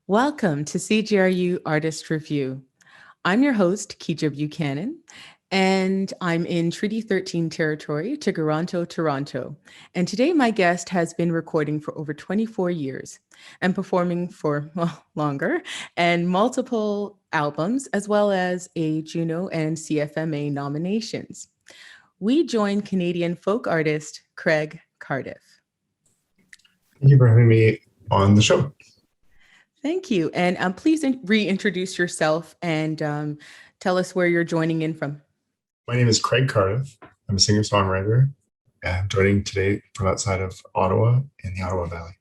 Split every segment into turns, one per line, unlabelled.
Welcome to CJRU Artist Review. I'm your host, Kejo Buchanan, and I'm in Treaty 13 territory, Toronto, Toronto. And today my guest has been recording for over 24 years and performing for, longer, and multiple albums, as well as a Juno and CFMA nominations. We join Canadian folk artist Craig Cardiff.
Thank you for having me on the show.
Thank you. And please reintroduce yourself and tell us where you're joining in from.
My name is Craig Cardiff. I'm a singer-songwriter. I'm joining today from outside of Ottawa in the Ottawa Valley.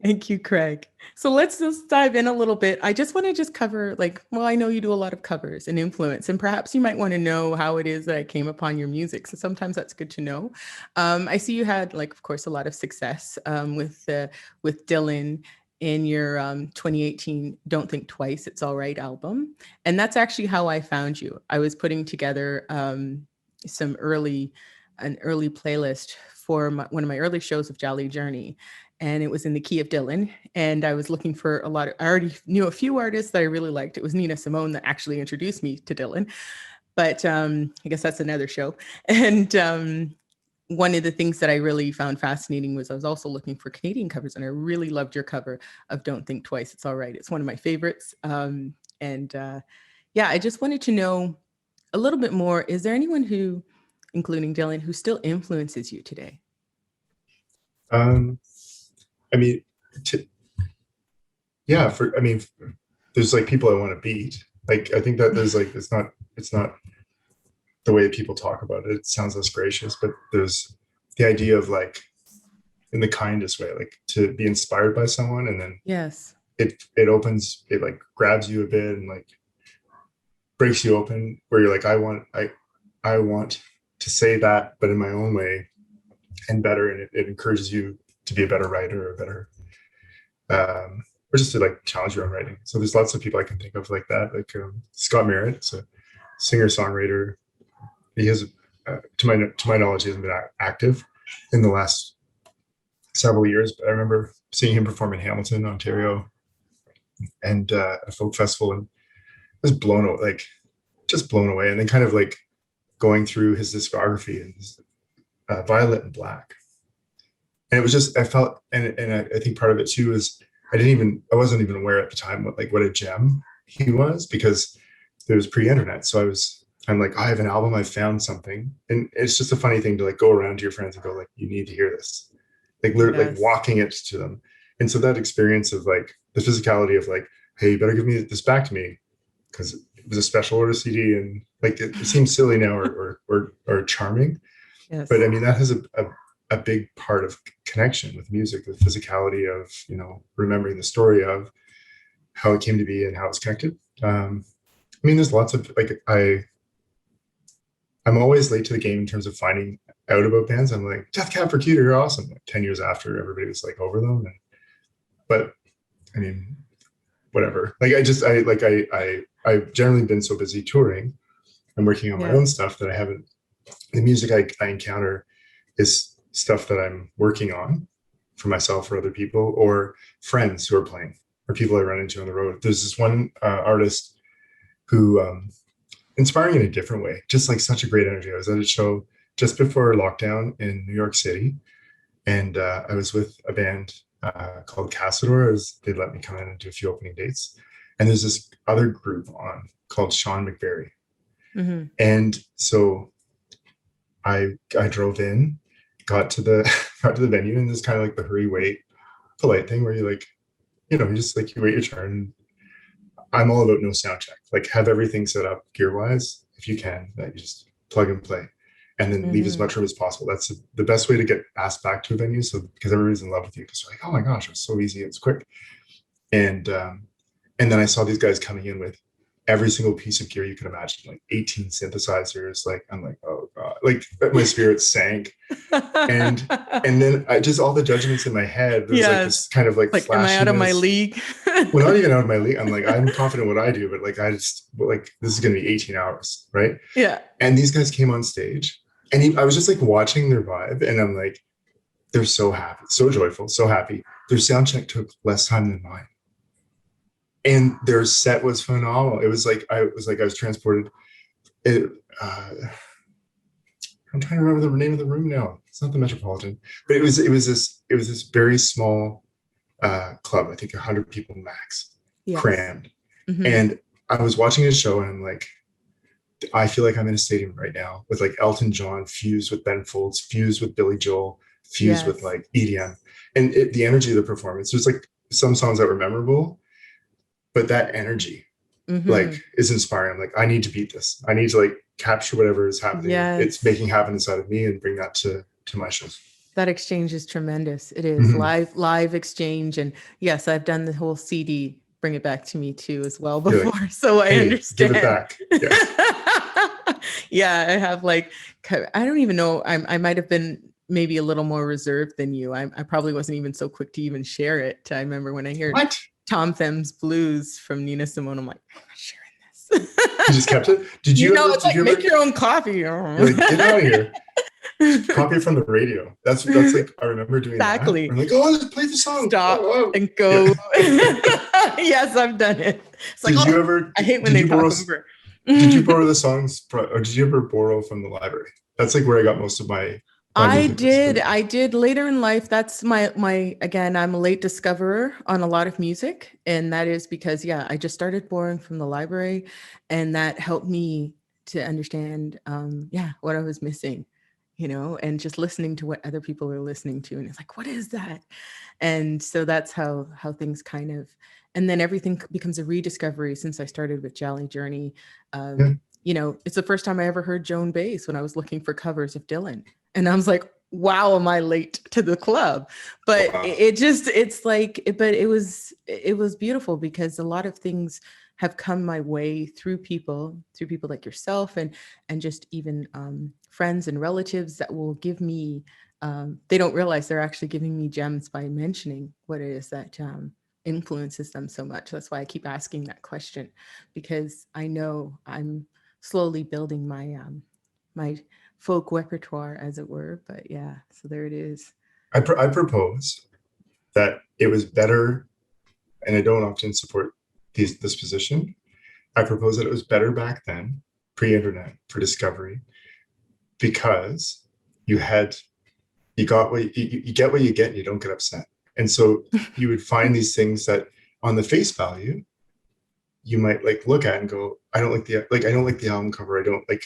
Thank you, Craig. So let's just dive in a little bit. I just want to cover I know you do a lot of covers and influence, and perhaps you might want to know how it is that I came upon your music. So sometimes that's good to know. I see you had, of course, a lot of success with Dylan in your 2018 Don't Think Twice, It's All Right album. And that's actually how I found you. I was putting together an early playlist for one of my early shows of Jali Journey. And it was in the key of Dylan. And I was looking for I already knew a few artists that I really liked. It was Nina Simone that actually introduced me to Dylan. But I guess that's another show. And one of the things that I really found fascinating was I was also looking for Canadian covers, and I really loved your cover of Don't Think Twice, It's All Right. It's one of my favorites. I just wanted to know a little bit more. Is there anyone who, including Dylan, who still influences you today?
There's people I want to beat. I think that there's it's not the way people talk about it. It sounds less gracious, but there's the idea of in the kindest way, to be inspired by someone, and then
yes,
it grabs you a bit and breaks you open, where you're I want to say that, but in my own way and better, and it encourages you to be a better writer or better or just to challenge your own writing. So there's lots of people I can think of like that, Scott Merritt, so singer-songwriter. He has, to my knowledge, he hasn't been active in the last several years, but I remember seeing him perform in Hamilton, Ontario, and at a folk festival, and I was blown away, and then kind of going through his discography and Violet and Black, and it was just, I felt, and I think part of it too is I wasn't even aware at the time what a gem he was, because it was pre-internet, so I'm I have an album, I found something. And it's just a funny thing to go around to your friends and go you need to hear this, literally
yes,
walking it to them. And so that experience of the physicality of hey, you better give me this back to me, because it was a special order CD, and it seems silly now or charming.
yes.
But I mean, that has a big part of connection with music, the physicality of, remembering the story of how it came to be and how it's connected. There's lots of I'm always late to the game in terms of finding out about bands. I'm Death Cab for Cutie, you're awesome. 10 years after everybody was over them. But I mean, whatever. I've generally been so busy touring and working on my own stuff that the music I encounter is stuff that I'm working on for myself or other people, or friends who are playing, or people I run into on the road. There's this one artist who, inspiring in a different way, just such a great energy. I was at a show just before lockdown in New York City, and I was with a band called Cassador. They let me come in and do a few opening dates, and there's this other group on called Sean McBerry. Mm-hmm. And so I drove in, got to the venue, and there's kind of the hurry wait polite thing where you you just you wait your turn. I'm all about no sound check. Have everything set up gear-wise, if you can, that you just plug and play, and then leave as much room as possible. That's the best way to get asked back to a venue. So because everybody's in love with you, because they're oh my gosh, it's so easy, it's quick. And then I saw these guys coming in with every single piece of gear you could imagine, 18 synthesizers. I'm oh god, my spirit sank. And then I just, all the judgments in my head, there's this kind of
am I out of my league?
Well, not even out of my league. I'm I'm confident what I do, but I just this is going to be 18 hours, right?
Yeah.
And these guys came on stage, and I was just watching their vibe, and I'm they're so happy, so joyful, so happy. Their sound check took less time than mine. and their set was phenomenal. It was like I was transported. It, I'm trying to remember the name of the room now. It's not the Metropolitan, but it was this very small club. I think 100 people max,
Yes.
crammed.
Mm-hmm.
And I was watching a show, and I'm like, I feel like I'm in a stadium right now with like Elton John fused with Ben Folds, fused with Billy Joel, fused with like EDM, and the energy of the performance. There's like some songs that were memorable, but that energy like is inspiring. I'm like, I need to beat this. I need to like capture whatever is happening. It's making happen inside of me and bring that to my shows.
That exchange is tremendous. It is live exchange. And yes, I've done the whole CD, Bring It Back to Me too as well before. Like, so I understand.
Give it back.
Yeah. Yeah, I have like, I don't even know. I might have been maybe a little more reserved than you. I probably wasn't even so quick to even share it. I remember when I heard Tom Thumb's Blues from Nina Simone, I'm like, I'm not sharing this.
You just kept it? Did you
know, it's like, make your own coffee.
Like, get out of here. Copy it from the radio. That's like, I remember doing that. I'm like, oh, let's play the song.
Stop and go. Yeah. Yes, I've done it. It's like,
you ever?
I hate when they talk over.
Did you borrow the songs, or did you ever borrow from the library? That's like where I got most of my.
I did later in life. That's my again, I'm a late discoverer on a lot of music. And that is because, I just started borrowing from the library, and that helped me to understand, what I was missing, and just listening to what other people are listening to. And it's like, what is that? And so that's how things kind of, and then everything becomes a rediscovery since I started with Jali Journey. It's the first time I ever heard Joan Baez when I was looking for covers of Dylan. And I was like, wow, am I late to the club? But it was beautiful because a lot of things have come my way through people like yourself and just even friends and relatives that will give me, they don't realize they're actually giving me gems by mentioning what it is that influences them so much. That's why I keep asking that question, because I know I'm slowly building my my folk repertoire, as it were. But so there it is.
I propose that it was better, and I don't often support this position. I propose that it was better back then, pre-internet, for discovery, because you got what you get what you get, and you don't get upset. And so you would find these things that on the face value you might like look at and go, I don't like the album cover. I don't like,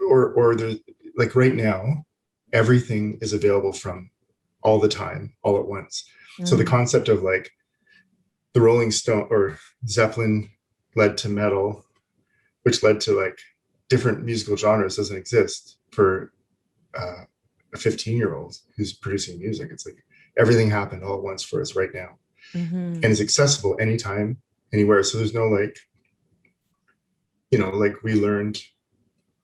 or there's like right now, everything is available from all the time, all at once. So the concept of like the Rolling Stone or Zeppelin led to metal, which led to like different musical genres, doesn't exist for a 15-year-old who's producing music. It's like everything happened all at once for us right now, and it's accessible anytime, anywhere. So there's no like, like we learned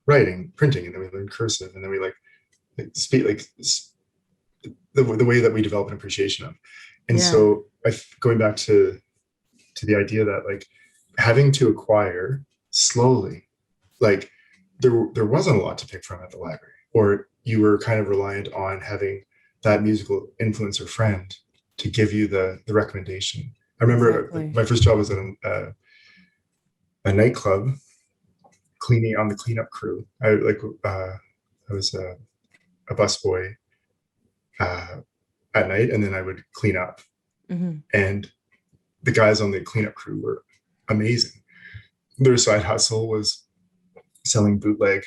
writing, printing, and then we learned cursive, and then we like speak, like the way that we develop an appreciation of. And so going back to the idea that like having to acquire slowly, like there wasn't a lot to pick from at the library, or you were kind of reliant on having that musical influencer friend to give you the recommendation. I remember my first job was at a nightclub, cleaning on the cleanup crew. I was a busboy at night, and then I would clean up. And the guys on the cleanup crew were amazing. Their side hustle was selling bootleg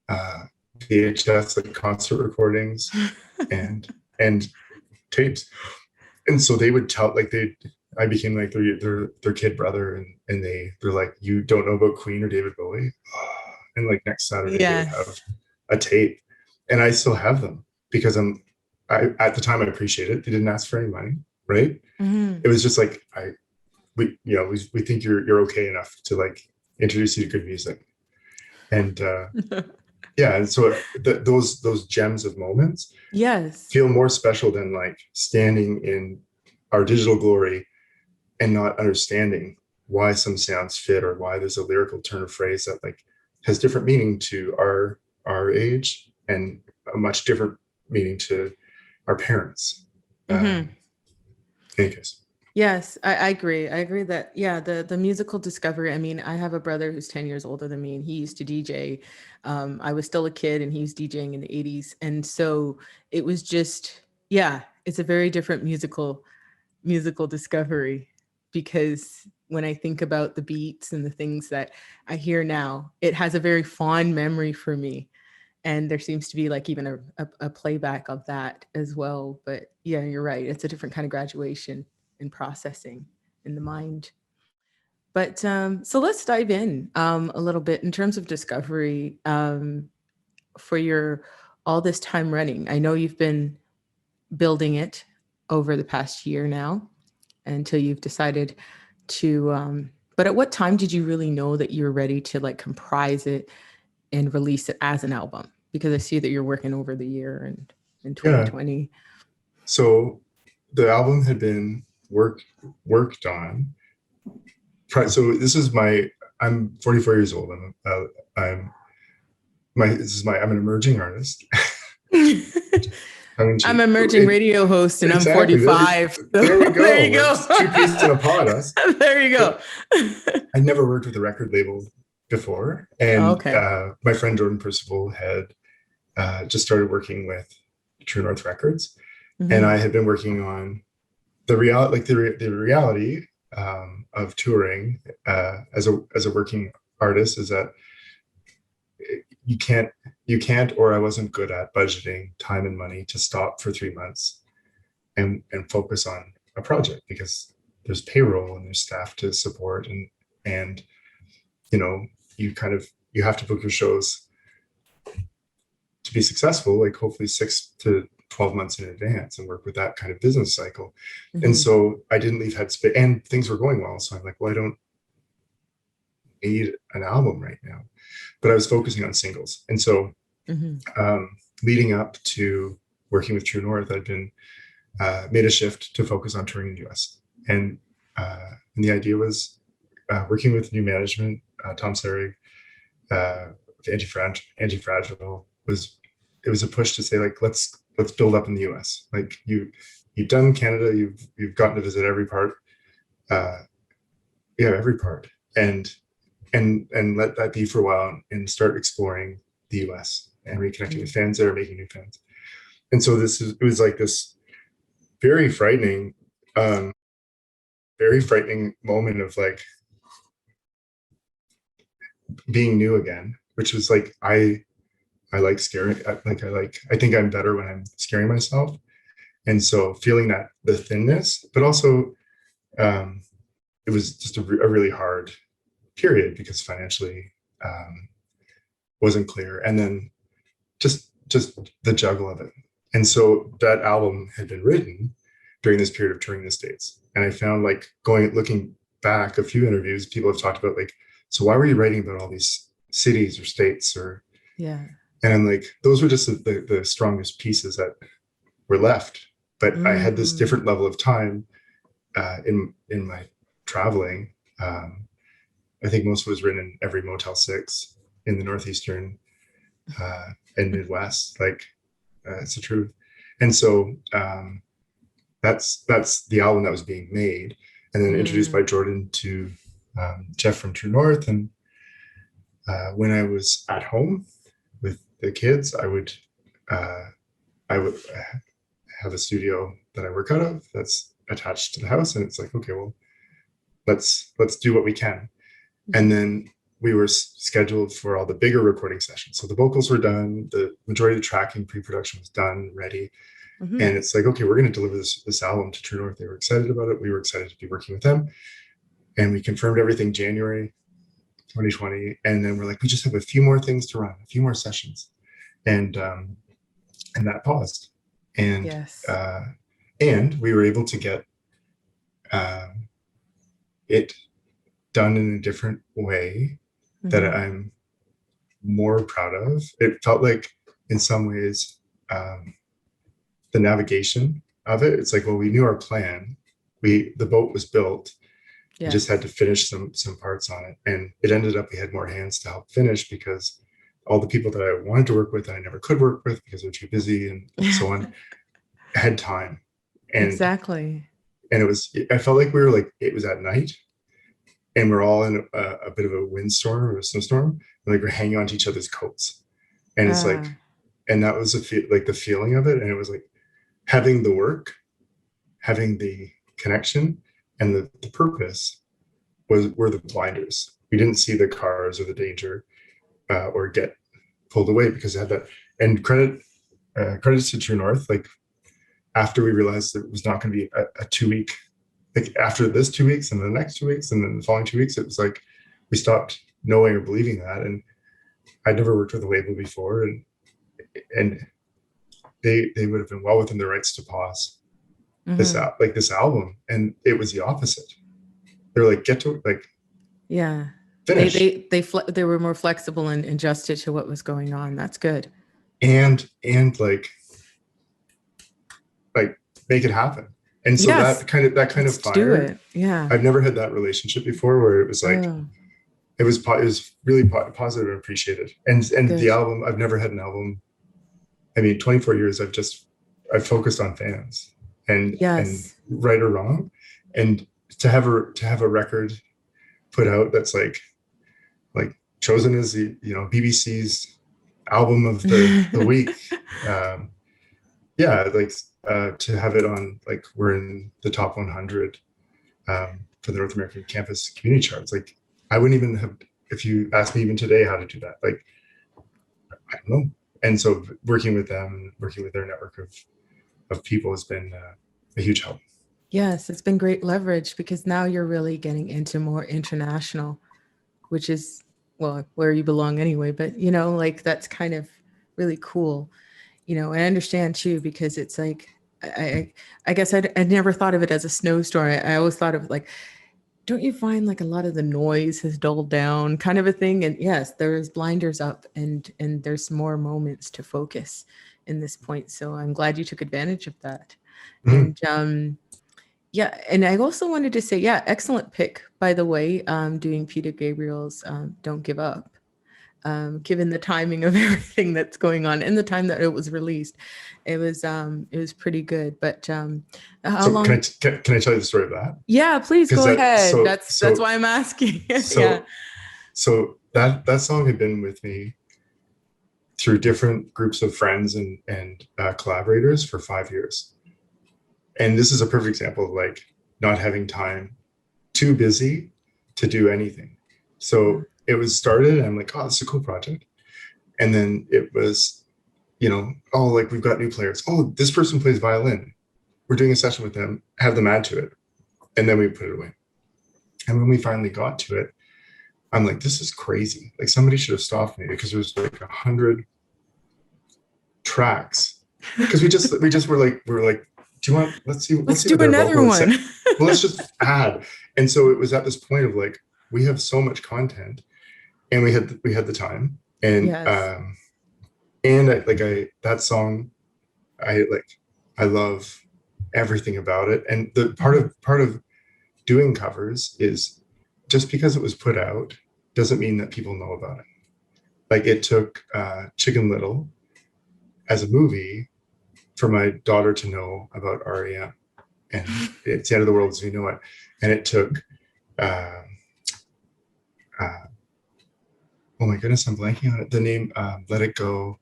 VHS, like concert recordings and tapes. And so they would tell, like I became like their kid brother, and they're like, you don't know about Queen or David Bowie? And like next Saturday they would have a tape, and I still have them because at the time I appreciate it. They didn't ask for any money, right? It was just like we think you're okay enough to like introduce you to good music, and and so those gems of moments feel more special than like standing in our digital glory and not understanding why some sounds fit, or why there's a lyrical turn of phrase that like has different meaning to our age and a much different meaning to our parents. In any case.
Yes, I agree. I agree that, yeah, the musical discovery. I mean, I have a brother who's 10 years older than me, and he used to DJ. I was still a kid, and he was DJing in the 80s. And so it was just, yeah, it's a very different musical discovery, because when I think about the beats and the things that I hear now, it has a very fond memory for me. And there seems to be like even a playback of that as well. But yeah, you're right. It's a different kind of graduation and processing in the mind. But so let's dive in a little bit in terms of discovery for your all this time running. I know you've been building it over the past year now until you've decided to. But at what time did you really know that you were ready to like comprise it and release it as an album? Because I see that you're working over the year and in
Yeah.
2020.
So the album had been worked on. So this is I'm 44 years old. I'm I'm an emerging artist.
I'm emerging radio host and I'm
Exactly.
45. So
there we go.
there you go.
Two peas in a pod, us.
There you go.
I never worked with a record label before. And
Okay.
my friend Jordan Percival had just started working with TrueNorth Records.
Mm-hmm.
And I had been working on the reality of touring as a working artist is that you can't, or I wasn't good at budgeting time and money to stop for 3 months and focus on a project, because there's payroll and there's staff to support, and you have to book your shows to be successful, like hopefully 6 to 12 months in advance, and work with that kind of business cycle. Mm-hmm. And so I didn't leave headspace, and things were going well. So I'm like, well, I don't need an album right now, but I was focusing on singles. And so leading up to working with TrueNorth, I'd been made a shift to focus on touring in the US. And the idea was working with new management, Tom Serig, Anti-Fragile, it was a push to say, like, let's build up in the US. Like you've done Canada, you've gotten to visit every part, every part, and let that be for a while, and start exploring the US and reconnecting with fans there, making new fans. And so it was like this very frightening moment of like being new again, which was like, I like scaring, I think I'm better when I'm scaring myself. And so feeling that the thinness, but also it was just a really hard period, because financially wasn't clear. And then just the juggle of it. And so that album had been written during this period of touring the States. And I found, like, looking back, a few interviews, people have talked about, like, so why were you writing about all these cities or states or,
yeah.
And I'm like, those were just the strongest pieces that were left. But I had this different level of time in my traveling. I think most was written in every Motel 6 in the Northeastern and Midwest. Like, it's the truth. And so that's the album that was being made, and then introduced by Jordan to Jeff from TrueNorth. And when I was at home with the kids, I would have a studio that I work out of that's attached to the house, and it's like, okay, well, let's do what we can. And then we were scheduled for all the bigger recording sessions. So the vocals were done, the majority of the tracking, pre-production was done, ready. And it's like, okay, we're going to deliver this album to TrueNorth. They were excited about it. We were excited to be working with them. And we confirmed everything January 2020. And then we're like, we just have a few more things to run, a few more sessions. And that paused. And
yes.
And we were able to get it done in a different way that I'm more proud of. It felt like, in some ways, the navigation of it, it's like, well, we knew our plan. The boat was built. Yes. We just had to finish some parts on it. And it ended up, we had more hands to help finish, because all the people that I wanted to work with and I never could work with because they're too busy and so on had time. And
exactly.
And I felt like we were like, it was at night and we're all in a bit of a windstorm or a snowstorm. And like we're hanging onto each other's coats. And it's like, and that was like the feeling of it. And it was like having the work, having the connection, and the purpose were the blinders. We didn't see the cars or the danger or get pulled away because it had that. And credits to True North, like after we realized that it was not going to be a 2 week, like after this 2 weeks and the next 2 weeks and then the following 2 weeks, it was like we stopped knowing or believing that. And I'd never worked with a label before, and they would have been well within their rights to pause this album, and it was the opposite. They're like, get to like, finish.
They were more flexible and adjusted to what was going on. That's good.
And like make it happen. And so that kind of fire.
Do it. Yeah.
I've never had that relationship before where it was like, it was really positive and appreciated. And the album, I've never had an album. I mean, 24 years, I've focused on fans and right or wrong. And to have a record put out that's like chosen as the, BBC's album of the week. To have it on, like, we're in the top 100 for the North American Campus Community Charts. Like, I wouldn't even have, if you asked me even today how to do that, like, I don't know. And so working with them, working with their network of people has been a huge help.
Yes, it's been great leverage because now you're really getting into more international, which is, well, where you belong anyway. But, like, that's kind of really cool. I understand too, because it's like, I guess I never thought of it as a snowstorm. I always thought of like, don't you find like a lot of the noise has dulled down kind of a thing? And yes, there's blinders up and there's more moments to focus in this point. So I'm glad you took advantage of that. And and I also wanted to say, excellent pick, by the way, doing Peter Gabriel's Don't Give Up. Given the timing of everything that's going on and the time that it was released, it was pretty good. But how long?
Can I tell you the story of that?
Yeah, please go ahead. That's why I'm asking.
So that song had been with me through different groups of friends and collaborators for 5 years. And this is a perfect example of like not having time, too busy to do anything. So it was started and I'm like, oh, this is a cool project. And then it was, oh, like we've got new players. Oh, this person plays violin. We're doing a session with them, have them add to it. And then we put it away. And when we finally got to it, I'm like, this is crazy. Like somebody should have stopped me because there was like 100 tracks. Because we were like, do you want, let's do another one. Well, let's just add. And so it was at this point of like, we have so much content. And we had the time, and that song, I love everything about it. And the part of doing covers is just because it was put out doesn't mean that people know about it. Like it took Chicken Little as a movie for my daughter to know about REM, and It's the End of the World as We Know It, and it took. Oh my goodness, I'm blanking on it. The name, Let It Go,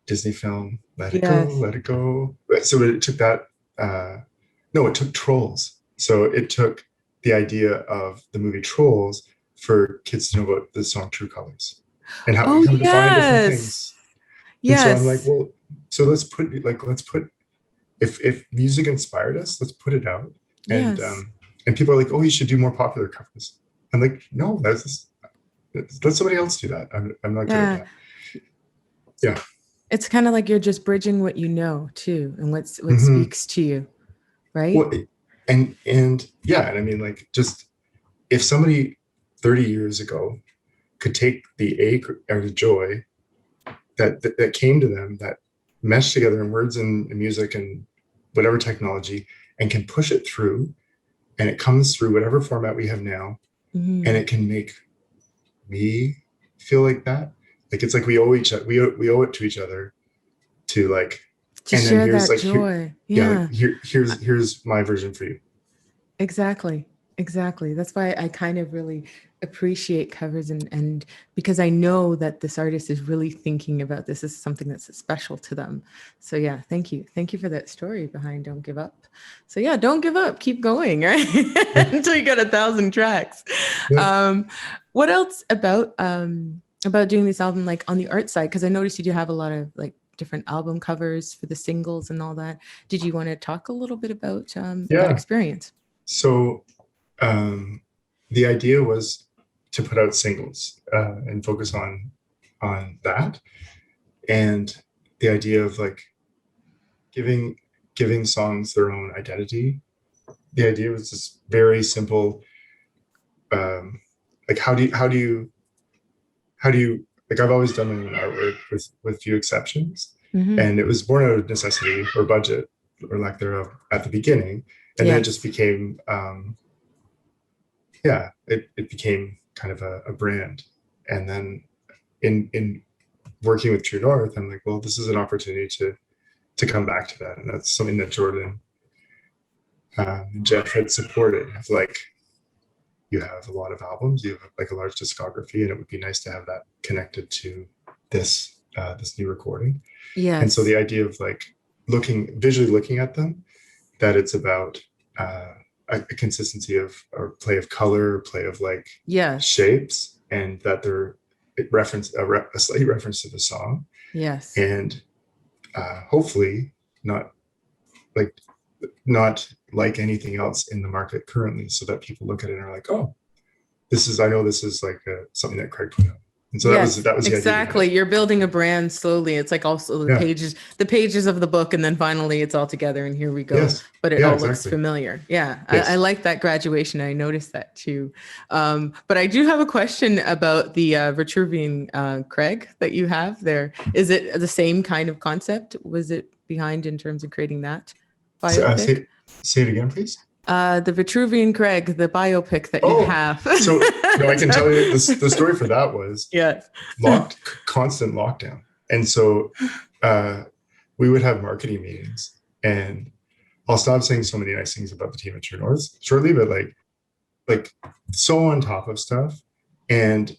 Disney film, Let It Go. So it took that, it took Trolls. So it took the idea of the movie Trolls for kids to know about the song True Colors and how we come to find different things. Yes. And so I'm like, well, so let's put, if music inspired us, let's put it out. And people are like, oh, you should do more popular covers. I'm like, no, let somebody else do that. I'm not good at that. Yeah.
It's kind of like you're just bridging what you know too, and what speaks to you, right?
Well, and I mean, like, just if somebody 30 years ago could take the ache or the joy that came to them, that meshed together in words and music and whatever technology, and can push it through, and it comes through whatever format we have now, and it can make me feel like that. Like it's like we owe it to each other to like
To
and then
share
here's
that
like
joy.
like here's my version for you.
Exactly. Exactly. That's why I kind of really appreciate covers, and because I know that this artist is really thinking about this is something that's special to them. So yeah, thank you. Thank you for that story behind Don't Give Up. So yeah, don't give up. Keep going, right? Until you got 1,000 tracks.
Yeah.
What else about doing this album, like on the art side? Because I noticed you do have a lot of like different album covers for the singles and all that. Did you want to talk a little bit about that
Yeah.
experience?
So the idea was to put out singles and focus on that, and the idea of like giving songs their own identity. The idea was just very simple. Like how do you like, I've always done my own artwork with few exceptions, and it was born out of necessity or budget or lack thereof at the beginning, and then it just became it became kind of a brand. And then in working with TrueNorth, I'm like, well, this is an opportunity to come back to that, and that's something that Jordan and Jeff had supported. It's like, you have a lot of albums, you have like a large discography, and it would be nice to have that connected to this this new recording.
Yes.
And so the idea of like visually looking at them, that it's about a consistency of, or play of color, play of like shapes, and that they're a slight reference to the song.
Yes.
And hopefully not like anything else in the market currently, so that people look at it and are like, oh, I know this is like something that Craig put out. And so that was the
exactly
idea.
You're building a brand slowly. It's like also the pages of the book, and then finally it's all together and here we go. But it all looks familiar. I like that graduation. I noticed that too. But I do have a question about the Vitruvian Craig that you have there. Is it the same kind of concept? Was it behind in terms of creating that biopic?
Say it again, please.
The Vitruvian Craig, the biopic that you have.
So no, I can tell you the story for that was constant lockdown. And so we would have marketing meetings, and I'll stop saying so many nice things about the team at TrueNorth shortly, but like so on top of stuff, and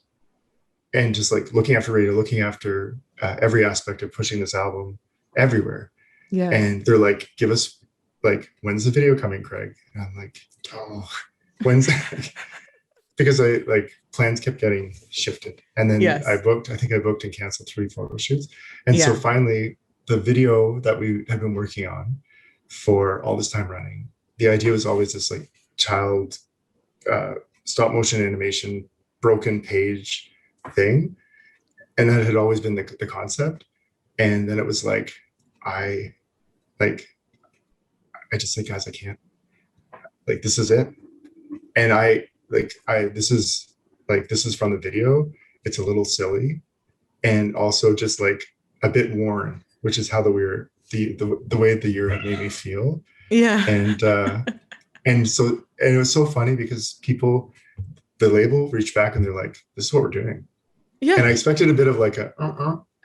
just like looking after radio, looking after every aspect of pushing this album everywhere. And they're like, give us, like, when's the video coming, Craig? And I'm like, oh, when's that? Because plans kept getting shifted. And then I think I booked and canceled 3 photo shoots. And so finally, the video that we had been working on for all this time running, the idea was always this like child stop motion animation, broken page thing. And that had always been the concept. And then it was like, I just said, guys, I can't, like, this is it. And this is from the video. It's a little silly, and also just like a bit worn, which is how the way the year had made me feel. And so it was so funny because the label reached back and they're like, this is what we're doing. And I expected a bit of like a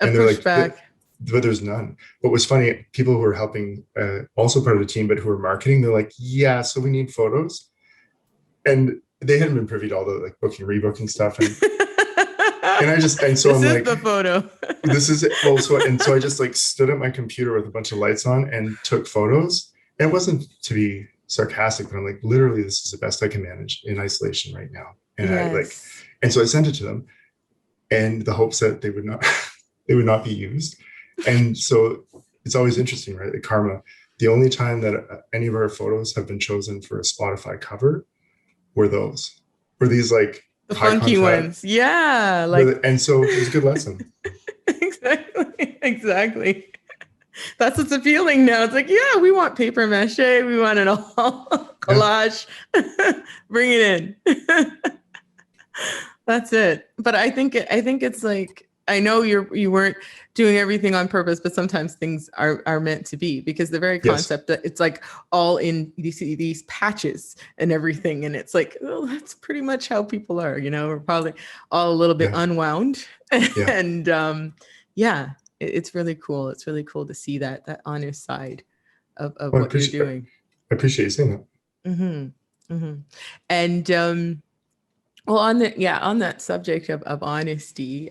and they're like, but there's none. What was funny, people who were helping, also part of the team, but who were marketing, they're like, yeah, so we need photos. And they hadn't been privy to all the like booking, rebooking stuff. And so I'm like,
the photo.
This is it. Well, so I just like stood at my computer with a bunch of lights on and took photos. And it wasn't to be sarcastic, but I'm like, literally, this is the best I can manage in isolation right now. And and so I sent it to them, and the hopes that they would not be used. And so it's always interesting, right? Like karma. The only time that any of our photos have been chosen for a Spotify cover were these like
the funky ones.
And so it was a good lesson.
Exactly. That's what's appealing now. It's like, yeah, we want paper mache. We want it all collage. Bring it in. That's it. But I think it's like, I know you weren't doing everything on purpose, but sometimes things are meant to be, because the very concept that it's like all in these patches and everything. And it's like, well, that's pretty much how people are, we're probably all a little bit unwound. And It's really cool. It's really cool to see that honest side of
Well,
what you're doing.
I appreciate you saying that.
And well, on that subject of honesty,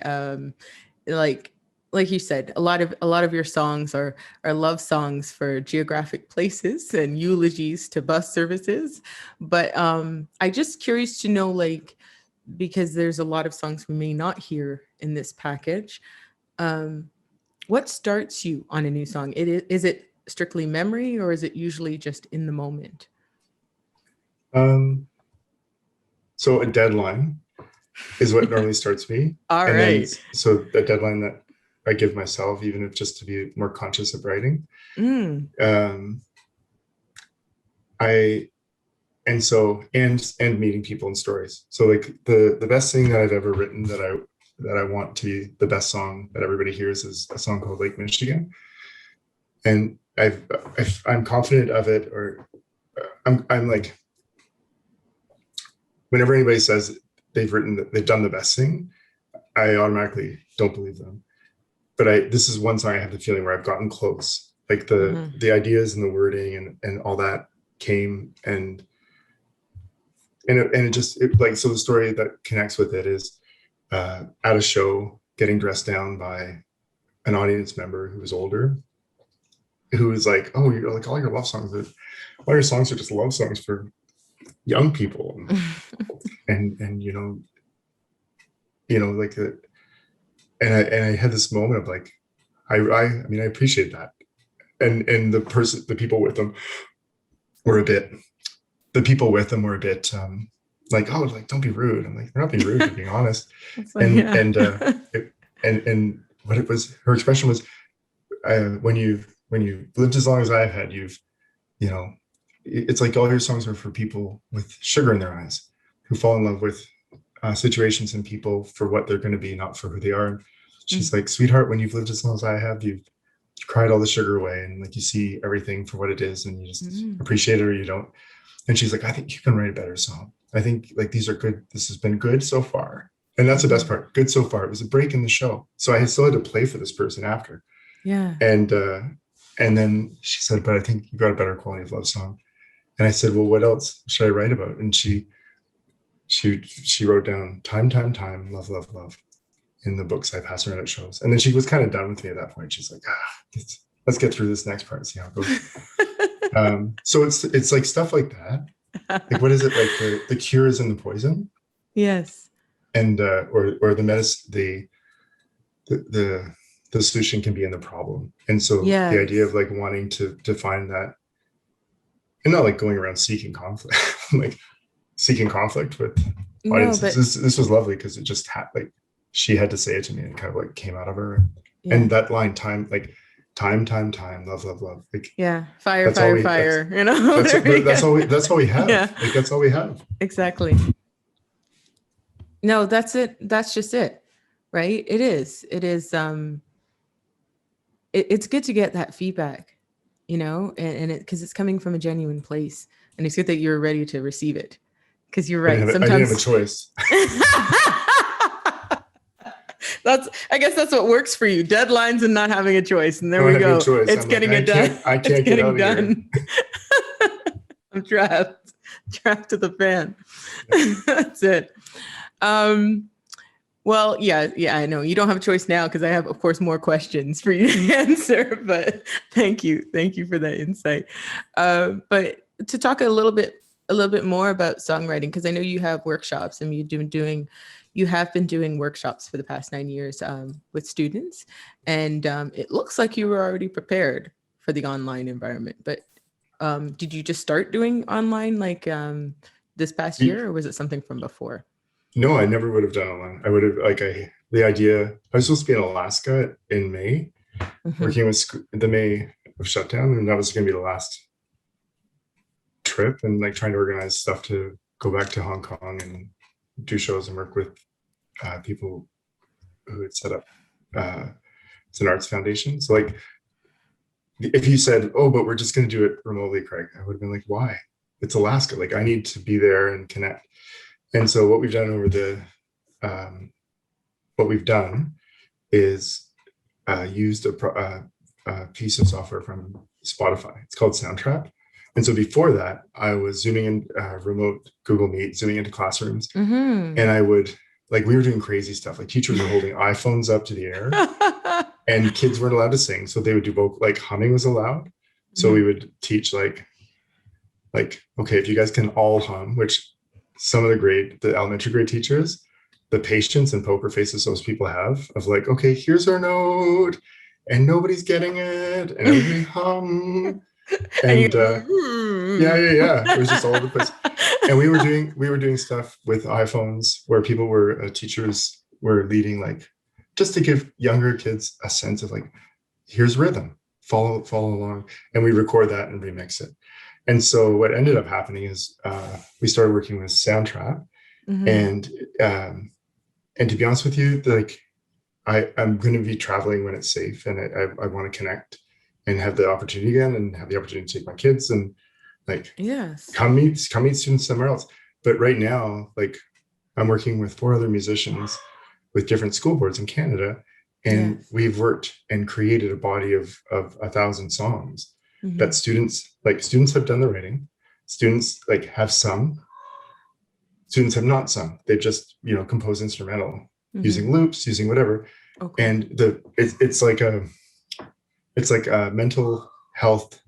like you said, a lot of your songs are love songs for geographic places and eulogies to bus services. But I just curious to know, like, because there's a lot of songs we may not hear in this package. What starts you on a new song? Is it strictly memory, or is it usually just in the moment?
So a deadline is what normally starts me.
All
and
right.
then so the deadline that I give myself, even if just to be more conscious of writing. And meeting people and stories. So like the best thing that I've ever written that I want to be the best song that everybody hears is a song called Lake Michigan. And I'm confident of it, or I'm like, whenever anybody says they've done the best thing, I automatically don't believe them. But this is one song I have the feeling where I've gotten close. Like the ideas and the wording and all that came and it just so the story that connects with it is at a show, getting dressed down by an audience member who was older, who was like, "Oh, you're like all your love songs, all your songs are just love songs for young people," and like and I had this moment of like, I mean, I appreciate that, and the people with them were a bit. The people with them were a bit like, "Oh, like don't be rude." I'm like, "They're not being rude, they're being honest."
Like,
and what it was, her expression was, when you've lived as long as I've had, it's like all your songs are for people with sugar in their eyes, who fall in love with situations and people for what they're going to be, not for who they are. And she's like, "Sweetheart, when you've lived as long as I have, you've cried all the sugar away, and like you see everything for what it is, and you just appreciate it or you don't." And she's like, "I think you can write a better song. I think like these are good. This has been good so far." And that's the best part. Good so far. It was a break in the show. So I still had to play for this person after.
Yeah.
And then she said, "But I think you got a better quality of love song." And I said, "Well, what else should I write about?" And she wrote down time, love, love, love in the books I pass around at shows. And then she was kind of done with me at that point. She's like, let's get through this next part and see how it goes. So it's like stuff like that. Like, what is it, like the cure is in the poison?
Yes.
And or the medicine, the solution can be in the problem. And so the idea of like wanting to find that, and not like going around seeking conflict, like seeking conflict with audiences. This was lovely because it just had like, she had to say it to me and it kind of like came out of her. And that line, time, love, love, love. Like,
fire, fire, fire.
That's all we have. Yeah. Like that's all we have.
Exactly. No, that's it. That's just it. Right. It is. It's good to get that feedback, and it, because it's coming from a genuine place, and it's good that you're ready to receive it. Because you're right. Sometimes
I didn't have a choice.
I guess that's what works for you. Deadlines and not having a choice. And there we go. It's I'm getting it done.
I can't get out
done. I'm trapped to the fan. That's it. Well, yeah, I know you don't have a choice now because I have, of course, more questions for you to answer, but thank you for that insight. But to talk a little bit more about songwriting, because I know you have workshops and you have been doing workshops for the past 9 years with students, and it looks like you were already prepared for the online environment. But did you just start doing online like this past year, or was it something from before?
No, I never would have done online. I would have the idea. I was supposed to be in Alaska in May, working with the May of shutdown, and that was going to be the last trip, and like trying to organize stuff to go back to Hong Kong and do shows and work with people who had set up it's an arts foundation. So like, if you said, "Oh, but we're just going to do it remotely," Craig, I would have been like, "Why? It's Alaska. Like I need to be there and connect." And so what we've done is used a piece of software from Spotify. It's called Soundtrap. And so before that, I was zooming in remote Google Meet, zooming into classrooms.
Mm-hmm.
And I would, like, we were doing crazy stuff. Like teachers were holding iPhones up to the air and kids weren't allowed to sing. So they would do vocal, like humming was allowed. So we would teach like, okay, if you guys can all hum, which some of the elementary grade teachers, the patience and poker faces those people have of like, okay, here's our note and nobody's getting it and everybody hum. And yeah. It was just all over the place. And we were doing stuff with iPhones where people were teachers were leading, like just to give younger kids a sense of like, here's rhythm, follow along, and we record that and remix it. And so what ended up happening is we started working with Soundtrap, and to be honest with you, like I'm going to be traveling when it's safe, and I want to connect and have the opportunity again, and have the opportunity to take my kids and like come meet students somewhere else. But right now, like I'm working with 4 other musicians with different school boards in Canada, and we've worked and created a body of 1,000 songs that students have done the writing, students like have sung, students have not sung. They've just, composed instrumental using loops, using whatever. Okay. And it's like a mental health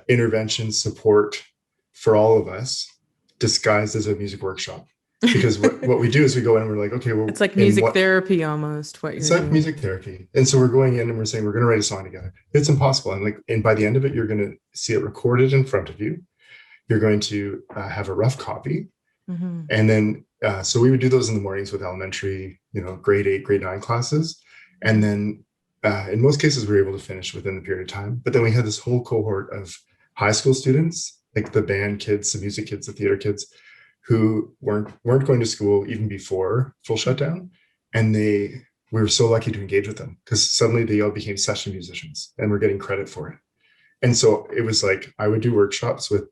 intervention support for all of us disguised as a music workshop. Because what we do is we go in and we're like, okay, well,
it's like music therapy almost.
It's like music therapy. And so we're going in and we're saying, we're going to write a song together. It's impossible. And by the end of it, you're going to see it recorded in front of you. You're going to have a rough copy. And then, so we would do those in the mornings with elementary, grade 8, grade 9 classes. And then in most cases, we were able to finish within the period of time. But then we had this whole cohort of high school students, like the band kids, the music kids, the theater kids, who weren't going to school even before full shutdown. And we were so lucky to engage with them because suddenly they all became session musicians and we're getting credit for it. And so it was like, I would do workshops with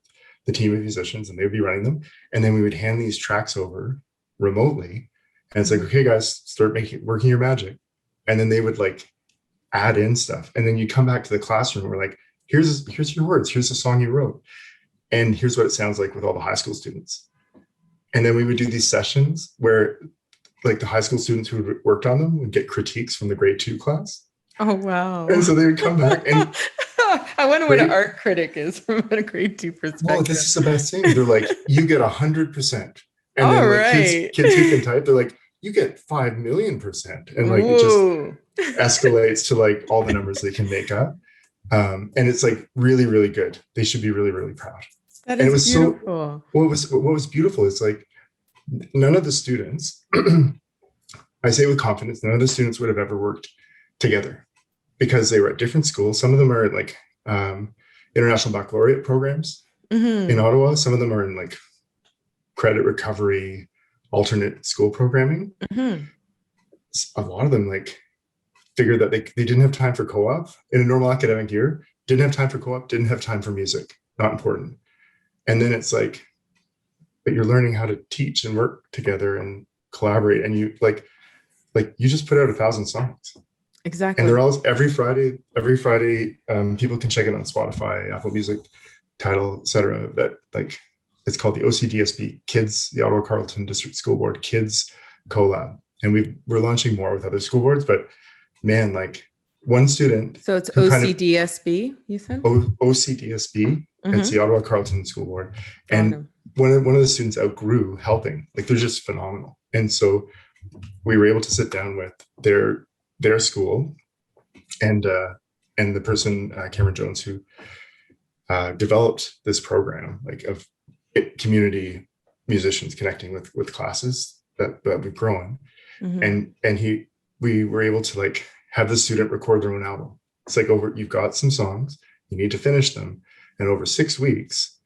the team of musicians and they would be running them. And then we would hand these tracks over remotely. And it's like, okay, guys, start working your magic. And then they would like add in stuff. And then you come back to the classroom and we're like, here's your words. Here's the song you wrote. And here's what it sounds like with all the high school students. And then we would do these sessions where like the high school students who had worked on them would get critiques from the grade 2 class.
Oh, wow.
And so they would come back and
I wonder what an art critic is from a grade 2 perspective.
Well, this is the best thing. They're like, you get 100%. And then like kids who can type, they're like, you get 5 million%. And like, it just escalates to like all the numbers they can make up. And it's like really, really good. They should be really, really proud.
That is beautiful.
What was beautiful is like none of the students, I say with confidence, none of the students would have ever worked together because they were at different schools. Some of them are at like international baccalaureate programs in Ottawa. Some of them are in like credit recovery, alternate school programming. A lot of them like figured that they didn't have time for co-op in a normal academic year, didn't have time for co-op, didn't have time for music, not important. And then it's like, but you're learning how to teach and work together and collaborate. And you like you just put out 1,000 songs.
Exactly.
And they're all every Friday, people can check it on Spotify, Apple Music, Tidal, etc. That like, it's called the OCDSB Kids, the Ottawa Carleton District School Board Kids Collab. And we're launching more with other school boards, but man, like one student.
So it's OCDSB, you said?
OCDSB. It's the Ottawa Carleton School Board. And one of the students outgrew helping. Like they're just phenomenal. And so we were able to sit down with their school and the person, Cameron Jones, who developed this program like of community musicians connecting with classes that we've grown. And we were able to like have the student record their own album. It's like you've got some songs, you need to finish them. And over 6 weeks,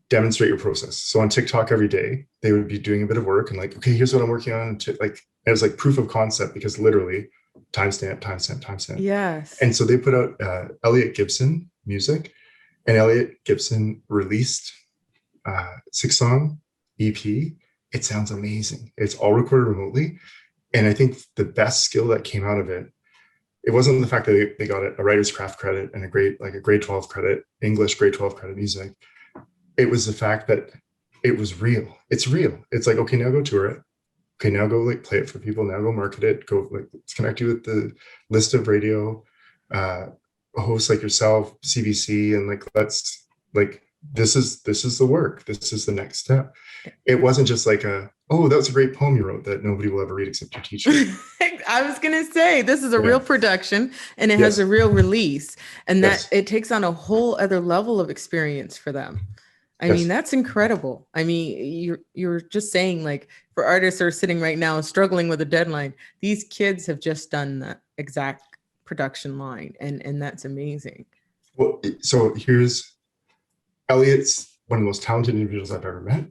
demonstrate your process. So on TikTok every day, they would be doing a bit of work and like, okay, here's what I'm working on. Like, it was like proof of concept because literally timestamp.
Yes.
And so they put out Elliot Gibson music, and Elliot Gibson released 6-song EP. It sounds amazing. It's all recorded remotely. And I think the best skill that came out of it it wasn't the fact that they got a writer's craft credit and a grade 12 credit, English grade 12 credit music. It was the fact that it was real. It's real. It's like, okay, now go tour it. Okay, now go like play it for people. Now go market it. Go like let's connect you with the list of radio hosts like yourself, CBC, and like let's like this is the work. This is the next step. It wasn't just like oh, that was a great poem you wrote that nobody will ever read except your teacher.
I was going to say, this is a real production and it has a real release, and that it takes on a whole other level of experience for them. I mean, that's incredible. I mean, you're just saying, like, for artists who are sitting right now struggling with a deadline, these kids have just done that exact production line, and that's amazing.
Well, so here's Elliot's one of the most talented individuals I've ever met.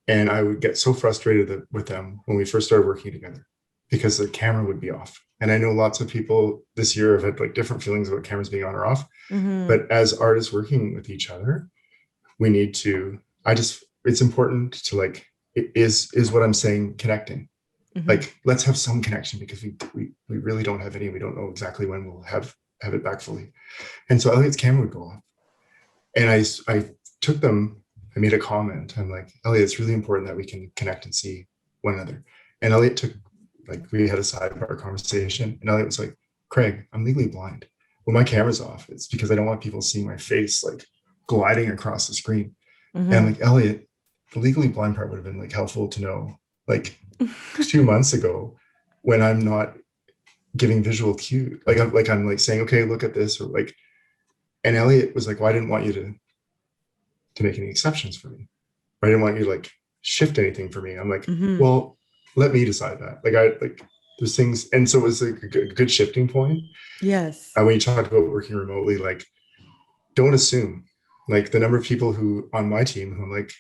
And I would get so frustrated with them when we first started working together because the camera would be off. And I know lots of people this year have had like different feelings about cameras being on or off. But as artists working with each other, we need to, it's important to like, is what I'm saying connecting. Like, let's have some connection because we really don't have any. We don't know exactly when we'll have it back fully. And so Elliot's camera would go off. And I took them, I made a comment. I'm like, Elliot, it's really important that we can connect and see one another. And Elliot took, like, we had a sidebar conversation, and Elliot was like, Craig, I'm legally blind. When my camera's off, it's because I don't want people seeing my face like gliding across the screen. And I'm like, Elliot, the legally blind part would have been like helpful to know, like 2 months ago when I'm not giving visual cue, I'm like saying, okay, look at this, or like, and Elliot was like, well, I didn't want you to make any exceptions for me. I didn't want you to like shift anything for me. I'm like, well, let me decide that. Like there's things. And so it was like a good shifting point.
Yes.
When you talk about working remotely, like, don't assume. Like the number of people who on my team who I'm like,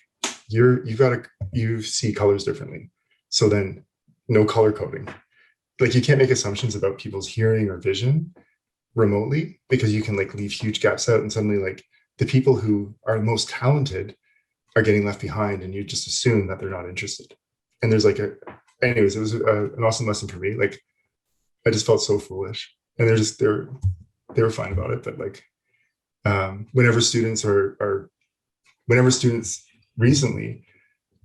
you see colors differently. So then no color coding. Like you can't make assumptions about people's hearing or vision remotely because you can like leave huge gaps out, and suddenly like the people who are most talented are getting left behind, and you just assume that they're not interested. And there's like anyways, it was an awesome lesson for me. Like I just felt so foolish, and they were fine about it. But like whenever students recently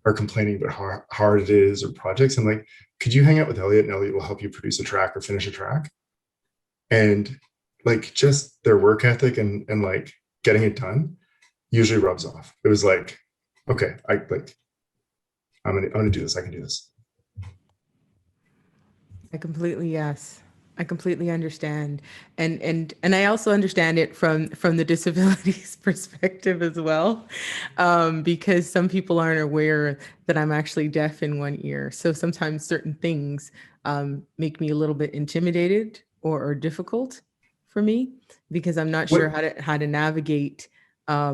are complaining about how hard it is or projects, I'm like, could you hang out with Elliot, and Elliot will help you produce a track or finish a track? And like just their work ethic and like getting it done usually rubs off. It was like, okay, I'm gonna do this. I can do this.
I completely understand. And I also understand it from the disabilities perspective as well. Because some people aren't aware that I'm actually deaf in one ear. So sometimes certain things make me a little bit intimidated or difficult for me because I'm not sure how to navigate how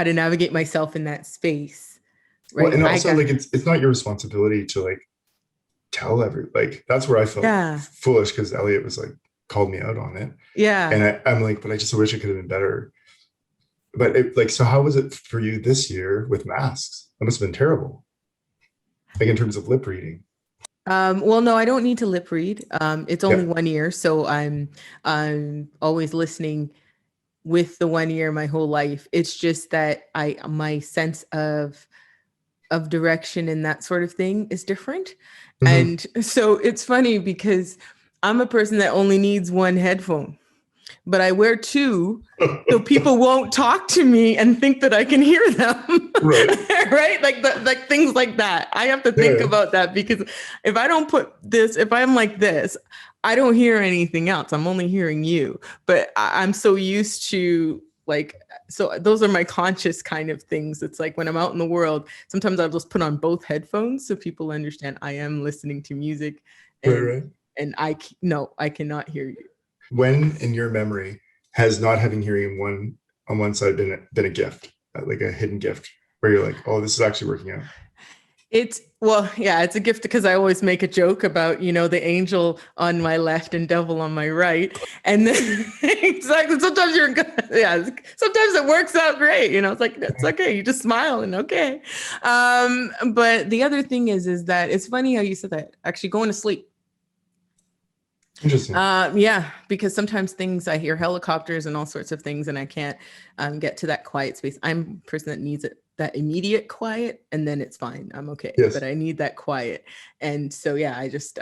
to navigate myself in that space. Right.
Well, and also like it's not your responsibility to like tell like that's where I felt foolish because Elliot was like called me out on it. Yeah. And I'm like, but I just wish it could have been better. But so how was it for you this year with masks? That must have been terrible. Like in terms of lip reading.
Well, no, I don't need to lip read. It's only 1 year. So I'm always listening with the 1 year my whole life. It's just that my sense of direction and that sort of thing is different. And so it's funny because I'm a person that only needs one headphone, but I wear two so people won't talk to me and think that I can hear them. Right? Like things like that. I have to think about that because if I don't if I'm like this, I don't hear anything else. I'm only hearing you. But I'm so used to so those are my conscious kind of things. It's like when I'm out in the world, sometimes I'll just put on both headphones so people understand I am listening to music and I cannot hear you. When
in your memory has not having hearing on one side been a gift, like a hidden gift where you're like, oh, this is actually working out? It's
a gift because I always make a joke about, the angel on my left and devil on my right. And then exactly, sometimes sometimes it works out great. It's like, that's okay. You just smile and okay. But the other thing is that it's funny how you said that, actually going to sleep.
Interesting.
Yeah, because sometimes I hear helicopters and all sorts of things, and I can't get to that quiet space. I'm a person that needs that immediate quiet, and then it's fine. I'm okay,
Yes.
but I need that quiet. And so, yeah, I just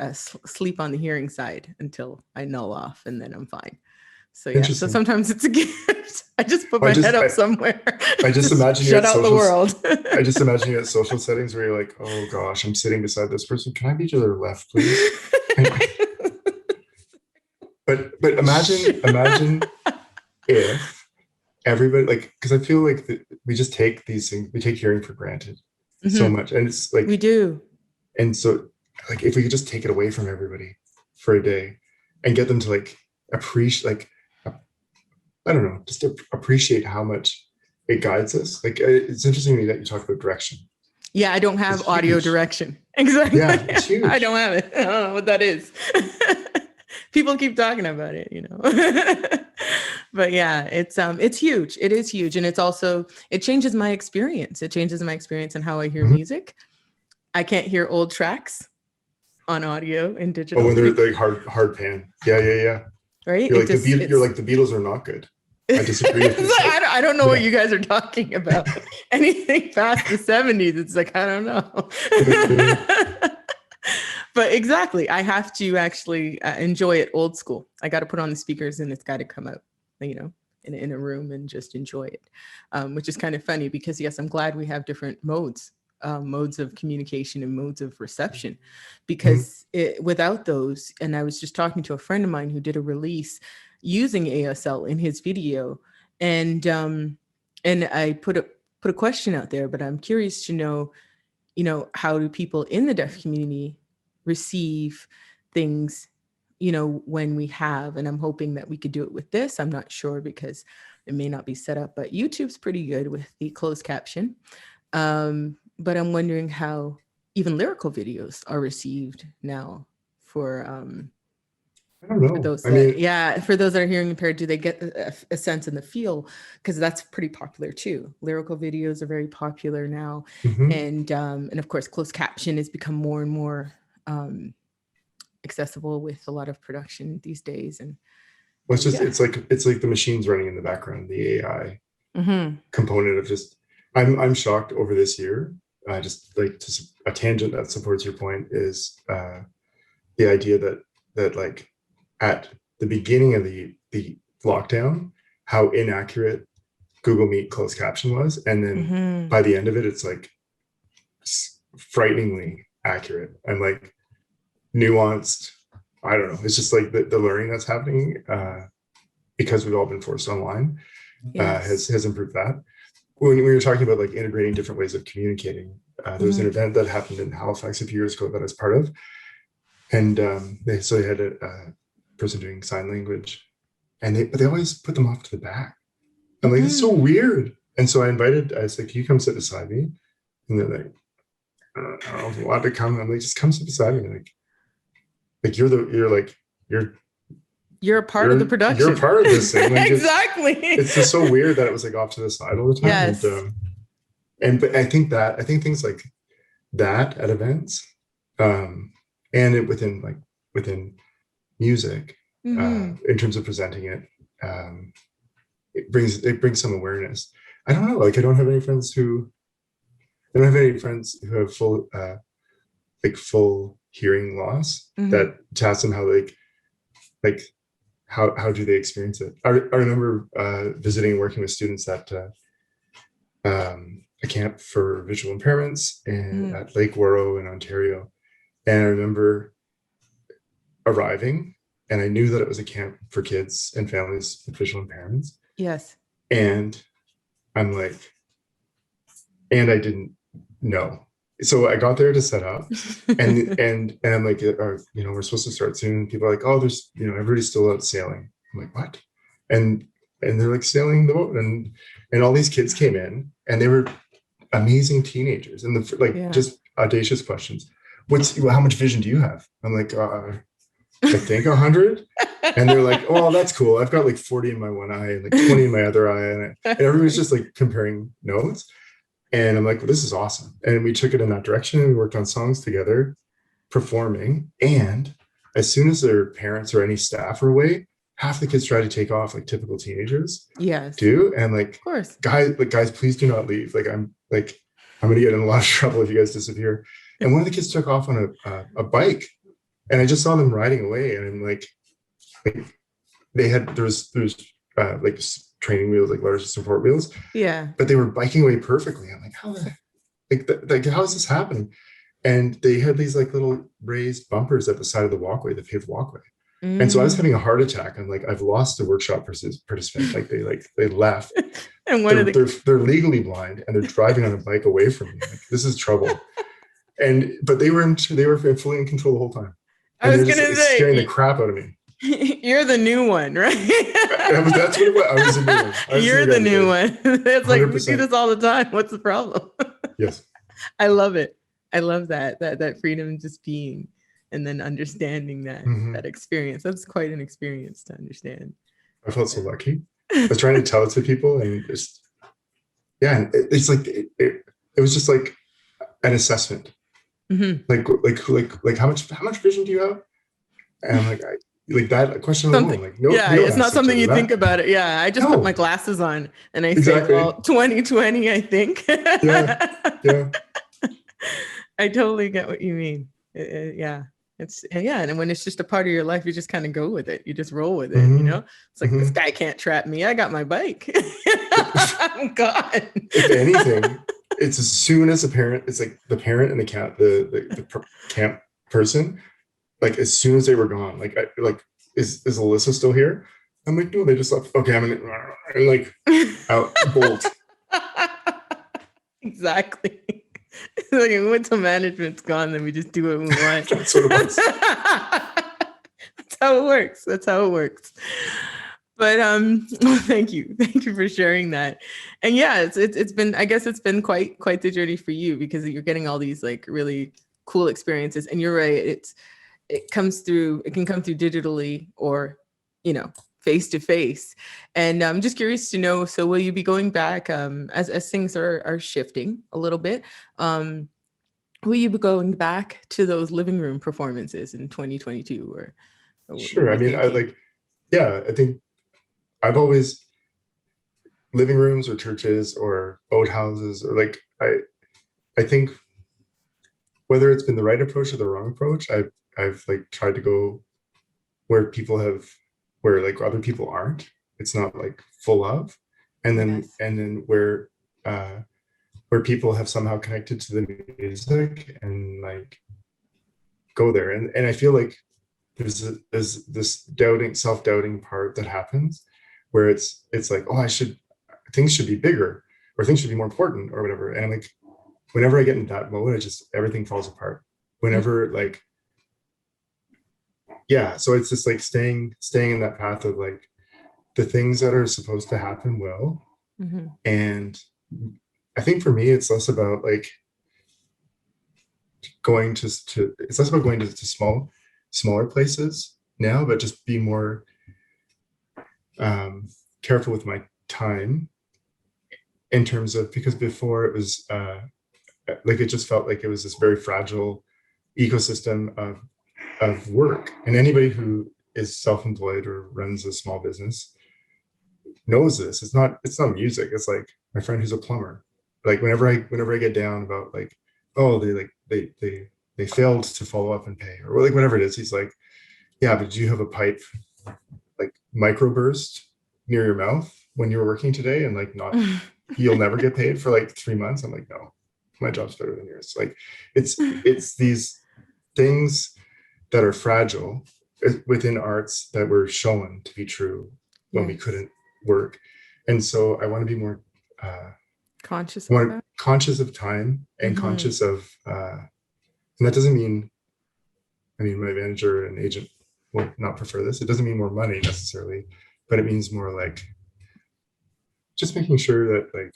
sleep on the hearing side until I null off, and then I'm fine. So yeah, so sometimes it's a gift. I just put my head up somewhere.
I just imagine you
shut out the world.
I just imagine you at social settings where you're like, oh gosh, I'm sitting beside this person. Can I be to their left, please? But imagine if everybody, like, because I feel like we just take these things, we take hearing for granted so much, and it's like
we do.
And so, like, if we could just take it away from everybody for a day and get them to like appreciate, like, I don't know, just to appreciate how much it guides us. Like, it's interesting to me that you talk about direction.
Yeah, I don't have audio direction. Exactly.
Yeah, it's huge.
I don't have it. I don't know what that is. People keep talking about it, you know. But yeah, it's huge. It is huge. And it changes my experience. It changes my experience and how I hear music. I can't hear old tracks on audio and digital.
Oh, when they're like hard pan. Yeah.
Right?
You're like, the Beatles are not good. I disagree with this.
I don't know what you guys are talking about. Anything past the 70s, it's like, I don't know. But exactly, I have to actually enjoy it old school. I got to put on the speakers and it's got to come out, you know, in a room and just enjoy it, which is kind of funny because, yes, I'm glad we have different modes of communication and modes of reception, because without those, and I was just talking to a friend of mine who did a release using ASL in his video, and I put a question out there, but I'm curious to know, you know, how do people in the deaf community receive things, you know, when we have, and I'm hoping that we could do it with this. I'm not sure because it may not be set up, but YouTube's pretty good with the closed caption. But I'm wondering how even lyrical videos are received now for
I don't know.
For those that are hearing impaired, do they get a sense in the feel? Because that's pretty popular too. Lyrical videos are very popular now, and of course, closed caption has become more and more accessible with a lot of production these days. And
well, it's like the machines running in the background, the AI component of just. I'm shocked over this year. Just like a tangent that supports your point is the idea that like at the beginning of the lockdown, how inaccurate Google Meet closed caption was, and then by the end of it, it's like frighteningly accurate and like nuanced. I don't know. It's just like the learning that's happening because we've all been forced online has improved that. When we were talking about like integrating different ways of communicating, there was an event that happened in Halifax a few years ago that I was part of, and they had a person doing sign language, and they always put them off to the back. I'm like, it's so weird. And so I was like, can you come sit beside me? And they're like, I don't know if you want to come. I'm like, just come sit beside me. Like you're a part
of the production.
You're a part of this thing. Like,
exactly.
It's just so weird that it was like off to the side all the time.
Yes.
But I think things like that at events, and within music, in terms of presenting it, it brings some awareness. I don't know. Like, I don't have any friends who have full hearing loss. That to ask them how do they experience it. I remember visiting and working with students at a camp for visual impairments at Lake Warrow in Ontario, and I remember arriving, and I knew that it was a camp for kids and families with visual impairments.
Yes.
And I'm like, and I didn't know. So I got there to set up, and I'm like, we're supposed to start soon. People are like, oh, there's, everybody's still out sailing. I'm like, what? And they're like sailing the boat, and all these kids came in, and they were amazing teenagers, and just audacious questions. How much vision do you have? I'm like, I think 100. And they're like, oh, that's cool. I've got like 40 in my one eye and like 20 in my other eye, and everybody's just like comparing notes. And I'm like, well, this is awesome. And we took it in that direction, and we worked on songs together, performing. And as soon as their parents or any staff are away, half the kids try to take off like typical teenagers
Yes.
do. And
Of course.
guys, please do not leave. I'm gonna get in a lot of trouble if you guys disappear. And one of the kids took off on a bike, and I just saw them riding away, and I'm like they had there's like training wheels, like large support wheels.
Yeah.
But they were biking away perfectly. I'm like, how is this happening? And they had these like little raised bumpers at the side of the walkway, the paved walkway. And so I was having a heart attack. I'm like, I've lost a workshop participant. They left.
And
they're legally blind, and they're driving on a bike away from me. Like, this is trouble. But they were fully in control the whole time. And
I was gonna say,
scaring the crap out of me.
You're the new one, right?
That's what it was. I was the new one.
You're the new one. It's like
100%.
we do this all the time. What's the problem?
Yes.
I love it. I love that freedom just being, and then understanding that experience. That's quite an experience to understand.
I felt so lucky. I was trying to tell it to people, and just and it's like it was just like an assessment. Like how much vision do you have? And I'm like, like that question alone, like no,
it's not something you think about it. Yeah, I just put my glasses on and I say, well, 2020, I think.
Yeah.
I totally get what you mean. Yeah. And when it's just a part of your life, you just kind of go with it. You just roll with it, you know? It's like, this guy can't trap me. I got my bike. I'm gone.
If anything, it's as soon as a parent, it's like the parent and the camp person, like as soon as they were gone, like is Alyssa still here? I'm like, no, they just left. Okay, I'm like out, bolt.
Exactly. Like once the management's gone, then we just do what we want.
That's what it was.
That's how it works. But thank you for sharing that. And yeah, it's been, I guess it's been quite the journey for you, because you're getting all these like really cool experiences. And you're right, it can come through digitally, or face to face. And I'm just curious to know, so will you be going back as things are shifting a little bit? Will you be going back to those living room performances in 2022 or
Sure. I mean, I think I've always, living rooms or churches or boathouses, or like I think whether it's been the right approach or the wrong approach, I've like tried to go where like other people aren't. It's not like full of, and then where people have somehow connected to the music and like go there. And I feel like there's this self-doubting part that happens where it's like, oh, things should be bigger, or things should be more important, or whatever. And like, whenever I get in that mode, everything falls apart. Whenever like, so it's just like staying in that path of like, the things that are supposed to happen will. And I think for me, it's less about like going to it's less about going to smaller places now, but just be more careful with my time, in terms of, because before it was like, it just felt like it was this very fragile ecosystem of work. And anybody who is self-employed or runs a small business knows this. It's not music. It's like my friend who's a plumber. Like whenever I get down about like, oh, they failed to follow up and pay, or like whatever it is, he's like, yeah, but did you have a pipe like microburst near your mouth when you were working today, and like not you'll never get paid for like 3 months? I'm like, no, my job's better than yours. Like it's these things that are fragile within arts that were shown to be true when we couldn't work. And so I want to be more conscious of time, and conscious of and that doesn't mean, I mean, my manager and agent will not prefer this. It doesn't mean more money necessarily, but it means more like just making sure that like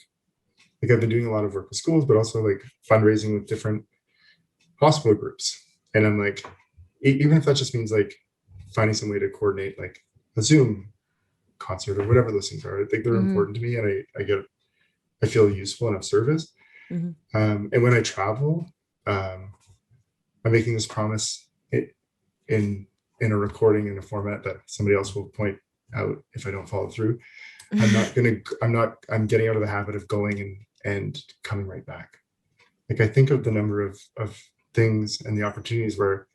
I've been doing a lot of work with schools, but also like fundraising with different hospital groups. And I'm like, even if that just means like finding some way to coordinate like a Zoom concert or whatever those things are, I think they're important to me, and I feel useful and of service. And when I travel, I'm making this promise in in a recording in a format that somebody else will point out if I don't follow through. I'm getting out of the habit of going and coming right back. Like I think of the number of things and the opportunities where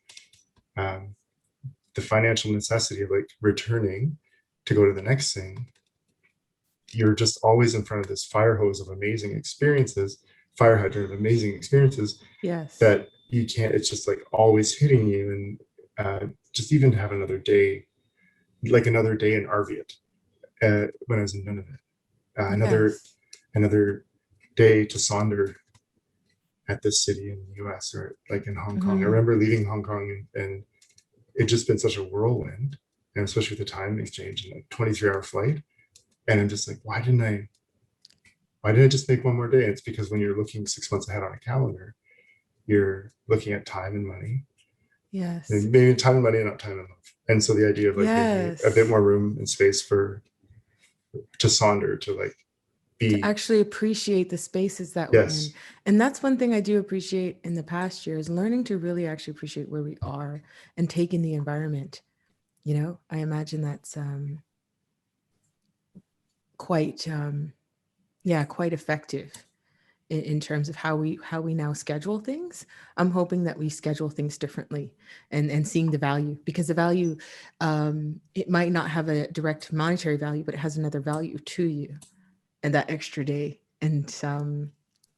the financial necessity of like returning to go to the next thing, you're just always in front of this fire hose of amazing experiences, fire hydrant of amazing experiences.
Yes.
That you can't, it's just like always hitting you. And just even have another day, like another day in Arviat when I was in Nunavut, another day to Sonder at this city in the US or like in Hong Kong. I remember leaving Hong Kong and it just been such a whirlwind, and especially with the time exchange and like 23-hour flight. And I'm just like, why didn't I just make one more day? It's because when you're looking 6 months ahead on a calendar, you're looking at time and money.
Yes.
And maybe time and money, not time and love. And so the idea of like giving a bit more room and space to Sonder, to like be,
to actually appreciate the spaces that we're in. And that's one thing I do appreciate in the past year, is learning to really actually appreciate where we are and take in the environment. You know, I imagine that's quite effective in terms of how we now schedule things. I'm hoping that we schedule things differently and seeing the value, because the value, it might not have a direct monetary value, but it has another value to you, and that extra day. And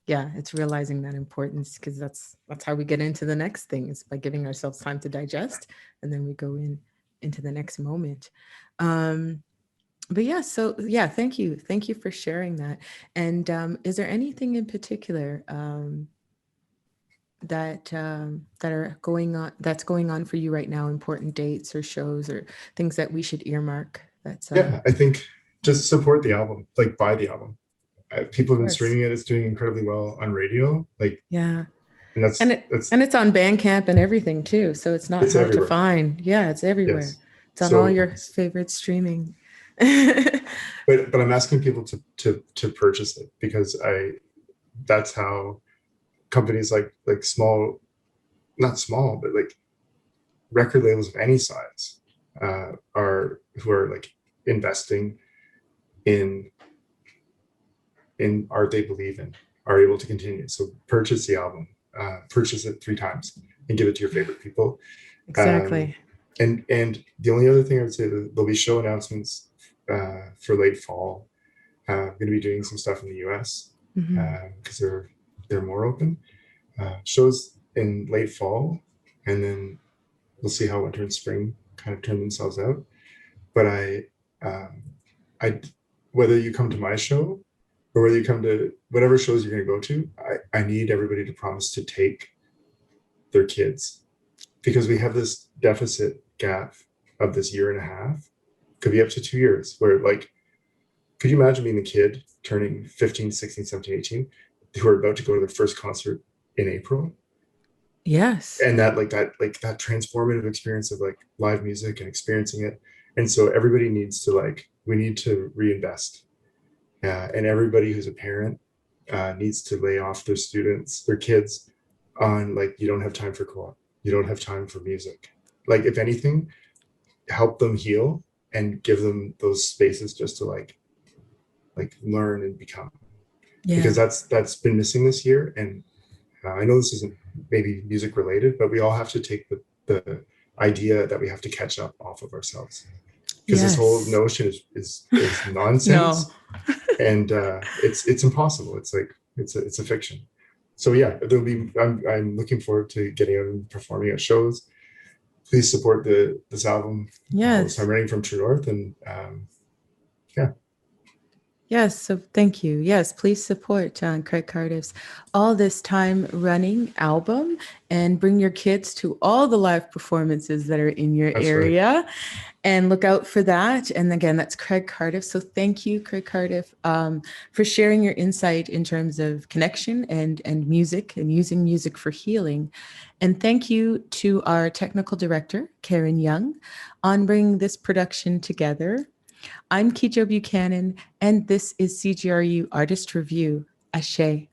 it's realizing that importance, because that's how we get into the next thing, is by giving ourselves time to digest, and then we go into the next moment. But thank you for sharing that. And is there anything in particular that's going on for you right now, important dates or shows or things that we should earmark?
I think just support the album, like buy the album. People have been streaming it. It's doing incredibly well on radio. Like,
and
it's
on Bandcamp and everything too. So it's not hard to find. Yeah, it's everywhere. Yes. It's on all your favorite streaming.
but I'm asking people to purchase it, because that's how companies like small, not small, but like record labels of any size who are like investing in art they believe in, are able to continue. So purchase the album, purchase it 3 times and give it to your favorite people.
Exactly.
And the only other thing I would say, there'll be show announcements for late fall. I'm going to be doing some stuff in the US because they're more open. Shows in late fall, and then we'll see how winter and spring kind of turn themselves out. But I whether you come to my show or whether you come to whatever shows you're going to go to, I need everybody to promise to take their kids, because we have this deficit gap of this year and a half, could be up to 2 years, where like, could you imagine being the kid turning 15, 16, 17, 18, who are about to go to their first concert in April?
Yes.
And that transformative experience of like live music and experiencing it. And so everybody needs to we need to reinvest. And everybody who's a parent needs to lay off their kids on you don't have time for co-op. You don't have time for music. Like, if anything, help them heal and give them those spaces just to learn and become. Because that's been missing this year. And I know this isn't maybe music related, but we all have to take the idea that we have to catch up off of ourselves. Because this whole notion is nonsense.
No.
And it's impossible. It's it's a fiction. So there'll be. I'm looking forward to getting out and performing at shows. Please support this album.
Yes,
I'm writing from TrueNorth, and
Yes, so thank you. Yes, please support Craig Cardiff's All This Time Running album, and bring your kids to all the live performances that are in your area. Right. And look out for that. And again, that's Craig Cardiff. So thank you, Craig Cardiff, for sharing your insight in terms of connection and music, and using music for healing. And thank you to our technical director, Karen Young, on bringing this production together. I'm Kejo Buchanan, and this is CJRU Artist Review. Ashe.